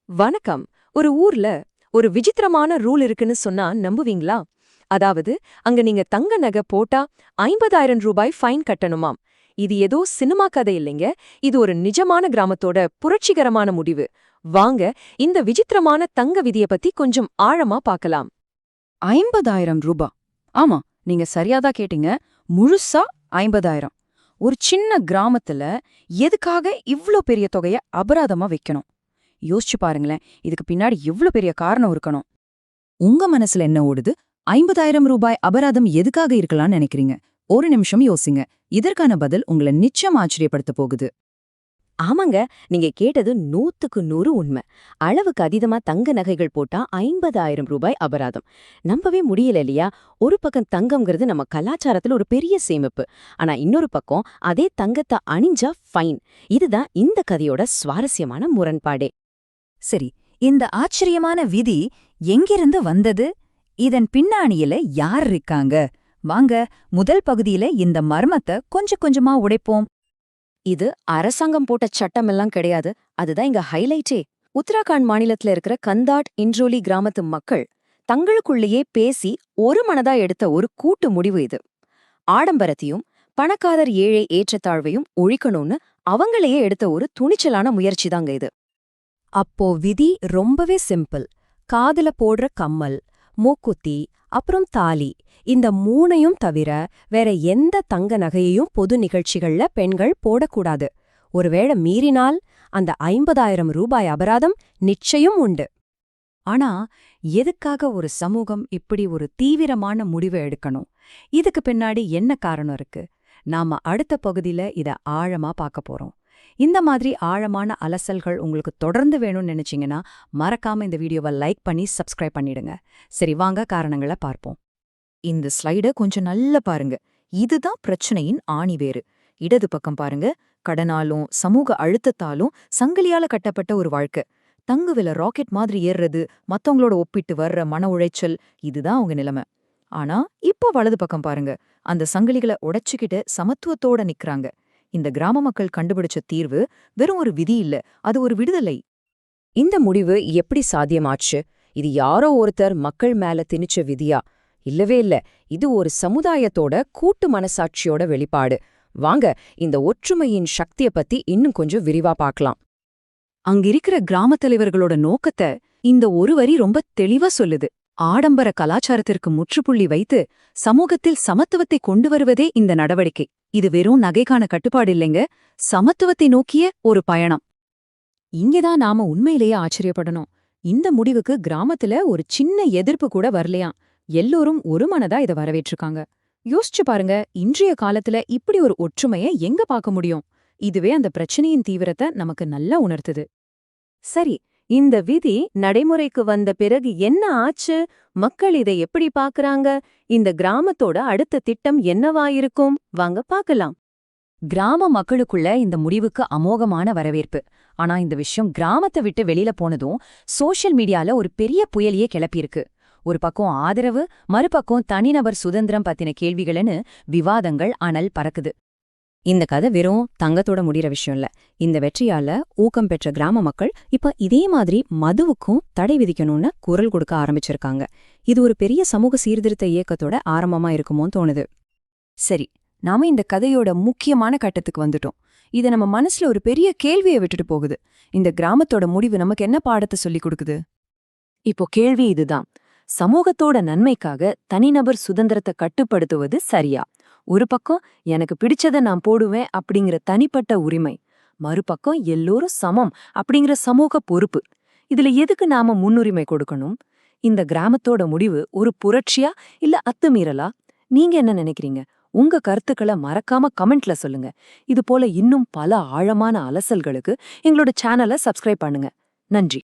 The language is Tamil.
வணக்கம். ஒரு ஊர்ல ஒரு விசித்திரமான ரூல் இருக்குன்னு சொன்னா நம்புவீங்களா? அதாவது, அங்க நீங்க தங்க நகை போட்டா ரூபாய் 50,000 ஃபைன் கட்டணுமாம். இது ஏதோ சினிமா கதை இல்லைங்க. இது ஒரு நிஜமான கிராமத்தோட புரட்சிகரமான முடிவு. வாங்க, இந்த விசித்திரமான தங்க விதிய பத்தி கொஞ்சம் ஆழமா பார்க்கலாம். 50,000 ரூபா. ஆமா, நீங்க சரியாதான் கேட்டீங்க. முழுசா 50,000. ஒரு சின்ன கிராமத்துல எதுக்காக இவ்ளோ பெரிய தொகைய அபராதமா வைக்கணும்? யோசிச்சு பாருங்களேன், இதுக்கு பின்னாடி எவ்ளோ பெரிய காரணம் இருக்கணும். உங்க மனசுல என்ன ஓடுது? 50,000 ரூபாய் அபராதம் எதுக்காக இருக்கலாம்னு நினைக்கிறீங்க? ஒரு நிமிஷம் யோசிங்க. இதற்கான பதில் உங்களை நிச்சயம் ஆச்சரியப்படுத்த போகுது. ஆமாங்க, நீங்க கேட்டது 100க்கு 100 உண்மை. அளவுக்கு அதிகமா தங்க நகைகள் போட்டா 50,000 ரூபாய் அபராதம். நம்பவே முடியல இல்லையா? ஒரு பக்கம் தங்கம்ங்கிறது நம்ம கலாச்சாரத்துல ஒரு பெரிய சேமிப்பு. ஆனா இன்னொரு பக்கம் அதே தங்கத்தை அணிஞ்சா ஃபைன். இதுதான் இந்த கதையோட சுவாரஸ்யமான முரண்பாடே. சரி, இந்த ஆச்சரியமான விதி எங்கிருந்து வந்தது? இதன் பின்னாணியில யார் இருக்காங்க? வாங்க, முதல் பகுதியில இந்த மர்மத்தை கொஞ்சம் கொஞ்சமா உடைப்போம். இது அரசாங்கம் போட்ட சட்டம் எல்லாம் கிடையாது. அதுதான் இங்க ஹைலைட்டே. உத்தராகண்ட் மாநிலத்துல இருக்கிற கந்தாட் இன்ட்ரோலி கிராமத்து மக்கள் தங்களுக்குள்ளேயே பேசி ஒரு மனதா எடுத்த ஒரு கூட்டு முடிவு இது. ஆடம்பரத்தையும் பணக்காரர் ஏழை ஏற்றத்தாழ்வையும் ஒழிக்கணும்னு அவங்களையே எடுத்த ஒரு துணிச்சலான முயற்சி தாங்க இது. அப்போ விதி ரொம்பவே சிம்பிள். காதுல போடுற கம்மல், மூக்குத்தி, அப்புறம் தாலி, இந்த மூணையும் தவிர வேற எந்த தங்க நகையையும் பொது நிகழ்ச்சிகள்ல பெண்கள் போடக்கூடாது. ஒருவேளை மீறினால் அந்த 50,000 ரூபாய் அபராதம் நிச்சயம் உண்டு. ஆனா, எதுக்காக ஒரு சமூகம் இப்படி ஒரு தீவிரமான முடிவை எடுக்கணும்? இதுக்கு பின்னாடி என்ன காரணம் இருக்கு? நாம அடுத்த பகுதியில இத ஆழமா பார்க்க போறோம். இந்த மாதிரி ஆழமான அலசல்கள் உங்களுக்கு தொடர்ந்து வேணும்னு நினைச்சீங்கன்னா மறக்காம இந்த வீடியோவை லைக் பண்ணி சப்ஸ்கிரைப் பண்ணிடுங்க. சரி, வாங்க காரணங்களை பார்ப்போம். இந்த ஸ்லைட கொஞ்சம் நல்லா பாருங்க. இதுதான் பிரச்சனையின் ஆணிவேறு. இடது பக்கம் பாருங்க. கடனாலும் சமூக அழுத்தத்தாலும் சங்கிலியால கட்டப்பட்ட ஒரு வாழ்க்கை. தங்கு விலை ராக்கெட் மாதிரி ஏறுறது, மத்தவங்களோட ஒப்பிட்டு வர்ற மன உளைச்சல், இதுதான் அவங்க நிலைமை. ஆனா இப்போ வலது பக்கம் பாருங்க. அந்த சங்கிலிகளை உடைச்சுக்கிட்டு சமத்துவத்தோட நிக்கிறாங்க. இந்த கிராம மக்கள் கண்டுபிடிச்ச தீர்வு வெறும் ஒரு விதி இல்ல, அது ஒரு விடுதலை. இந்த முடிவு எப்படி சாத்தியமாச்சு? இது யாரோ ஒருத்தர் மக்கள் மேல திணிச்ச விதியா? இல்லவே இல்ல. இது ஒரு சமுதாயத்தோட கூட்டு மனசாட்சியோட வெளிப்பாடு. வாங்க, இந்த ஒற்றுமையின் சக்திய பத்தி இன்னும் கொஞ்சம் விரிவா பார்க்கலாம். அங்கிருக்கிற கிராமத் தலைவர்களோட நோக்கத்தை இந்த ஒரு வரி ரொம்ப தெளிவா சொல்லுது. ஆடம்பர கலாச்சாரத்திற்கு முற்றுப்புள்ளி வைத்து சமூகத்தில் சமத்துவத்தை கொண்டு வருவதே இந்த நடவடிக்கை. இது வெறும் நகைக்கான கட்டுப்பாடு இல்லைங்க, சமத்துவத்தை நோக்கிய ஒரு பயணம். இங்கதான் நாம உண்மையிலேயே ஆச்சரியப்படணும். இந்த முடிவுக்கு கிராமத்துல ஒரு சின்ன எதிர்ப்பு கூட வரலையாம். எல்லோரும் ஒரு மனதா இதை வரவேற்றிருக்காங்க. யோசிச்சு பாருங்க, இன்றைய காலத்துல இப்படி ஒரு ஒற்றுமையை எங்க பார்க்க முடியும்? இதுவே அந்த பிரச்சனையின் தீவிரத்தை நமக்கு நல்லா உணர்த்துது. சரி, இந்த விதி நடைமுறைக்கு வந்த பிறகு என்ன ஆச்சு? மக்கள் இதை எப்படி பார்க்கறாங்க? இந்த கிராமத்தோட அடுத்த திட்டம் என்னவாயிருக்கும்? வாங்க பார்க்கலாம். கிராம மக்களுக்குள்ள இந்த முடிவுக்கு அமோகமான வரவேற்பு. ஆனா இந்த விஷயம் கிராமத்தை விட்டு வெளியில போனதும் சோஷியல் மீடியால ஒரு பெரிய புயலையே கிளப்பியிருக்கு. ஒரு பக்கம் ஆதரவு, மறுபக்கம் தனிநபர் சுதந்திரம் பத்தின கேள்விகள்னு விவாதங்கள் அனல் பறக்குது. இந்த கதை வெறும் தங்கத்தோட முடிகிற விஷயம் இல்ல. இந்த வெற்றியால ஊக்கம் பெற்ற கிராம மக்கள் இப்ப இதே மாதிரி மதுவுக்கும் தடை விதிக்கணும்னு குரல் கொடுக்க ஆரம்பிச்சிருக்காங்க. இது ஒரு பெரிய சமூக சீர்திருத்த இயக்கத்தோட ஆரம்பமா இருக்குமோன்னு தோணுது. சரி, நாம இந்த கதையோட முக்கியமான கட்டத்துக்கு வந்துட்டோம். இதை நம்ம மனசுல ஒரு பெரிய கேள்வியை விட்டுட்டு போகுது. இந்த கிராமத்தோட முடிவு நமக்கு என்ன பாடத்தை சொல்லிக் கொடுக்குது? இப்போ கேள்வி இதுதான். சமூகத்தோட நன்மைக்காக தனிநபர் சுதந்திரத்தை கட்டுப்படுத்துவது சரியா? ஒரு பக்கம் எனக்கு பிடிச்சதை நான் போடுவேன் அப்படிங்கிற தனிப்பட்ட உரிமை, மறுபக்கம் எல்லோரும் சமம் அப்படிங்கிற சமூக பொறுப்பு. இதுல எதுக்கு நாம முன்னுரிமை கொடுக்கணும்? இந்த கிராமத்தோட முடிவு ஒரு புரட்சியா இல்ல அத்துமீறலா? நீங்க என்ன நினைக்கிறீங்க? உங்க கருத்துக்களை மறக்காம கமெண்ட்ல சொல்லுங்க. இது போல இன்னும் பல ஆழமான அலசல்களுக்கு எங்களோட சேனலை சப்ஸ்கிரைப் பண்ணுங்க. நன்றி.